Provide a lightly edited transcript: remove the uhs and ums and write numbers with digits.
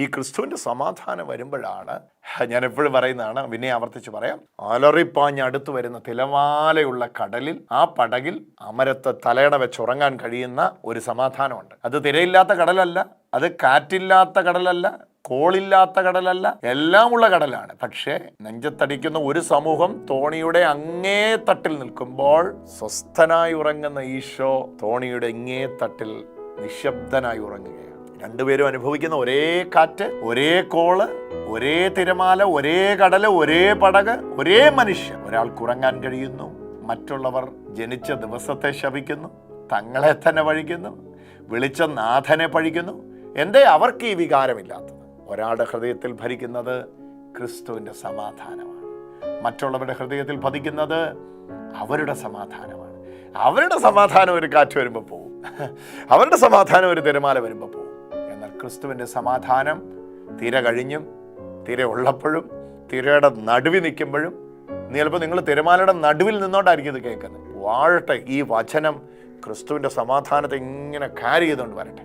ഈ ക്രിസ്തുവിൻ്റെ സമാധാനം വരുമ്പോഴാണ്, ഞാൻ എപ്പോഴും പറയുന്നതാണ്, പിന്നെ ആവർത്തിച്ച് പറയാം, അലറിപ്പാഞ്ഞ് അടുത്ത് വരുന്ന തിരമാലയുള്ള കടലിൽ, ആ പടകിൽ അമരത്ത് തലയണ വെച്ചുറങ്ങാൻ കഴിയുന്ന ഒരു സമാധാനമുണ്ട്. അത് തിരയില്ലാത്ത കടലല്ല, അത് കാറ്റില്ലാത്ത കടലല്ല, കോളില്ലാത്ത കടലല്ല, എല്ലാമുള്ള കടലാണ്. പക്ഷേ നെഞ്ചത്തടിക്കുന്ന ഒരു സമൂഹം തോണിയുടെ അങ്ങേ തട്ടിൽ നിൽക്കുമ്പോൾ സ്വസ്ഥനായി ഉറങ്ങുന്ന ഈശോ തോണിയുടെ ഇങ്ങേ തട്ടിൽ നിശബ്ദനായി ഉറങ്ങുകയാണ്. രണ്ടുപേരും അനുഭവിക്കുന്ന ഒരേ കാറ്റ്, ഒരേ കോള്, ഒരേ തിരമാല, ഒരേ കടല്, ഒരേ പടക്, ഒരേ മനുഷ്യൻ. ഒരാൾക്ക് ഉറങ്ങാൻ കഴിയുന്നു, മറ്റുള്ളവർ ജനിച്ച ദിവസത്തെ ശപിക്കുന്നു, തങ്ങളെ തന്നെ പഴിക്കുന്നു, വിളിച്ച നാഥനെ പഴിക്കുന്നു. എന്തേ അവർക്ക് ഈ വികാരമില്ലാത്തത്? ഒരാളുടെ ഹൃദയത്തിൽ ഭരിക്കുന്നത് ക്രിസ്തുവിൻ്റെ സമാധാനമാണ്. മറ്റുള്ളവരുടെ ഹൃദയത്തിൽ പതിക്കുന്നത് അവരുടെ സമാധാനമാണ്. അവരുടെ സമാധാനം ഒരു കാറ്റ് വരുമ്പോൾ പോവും, അവരുടെ സമാധാനം ഒരു തിരമാല വരുമ്പോൾ പോവും. എന്നാൽ ക്രിസ്തുവിൻ്റെ സമാധാനം തിര കഴിഞ്ഞും, തിര ഉള്ളപ്പോഴും, തിരയുടെ നടുവിൽ നിൽക്കുമ്പോഴും. ചിലപ്പോൾ നിങ്ങൾ തിരമാലയുടെ നടുവിൽ നിന്നോണ്ടായിരിക്കും ഇത് കേൾക്കുന്നത്. വാഴട്ടെ ഈ വചനം ക്രിസ്തുവിൻ്റെ സമാധാനത്തെ ഇങ്ങനെ ക്യാരി ചെയ്തുകൊണ്ട് വരട്ടെ.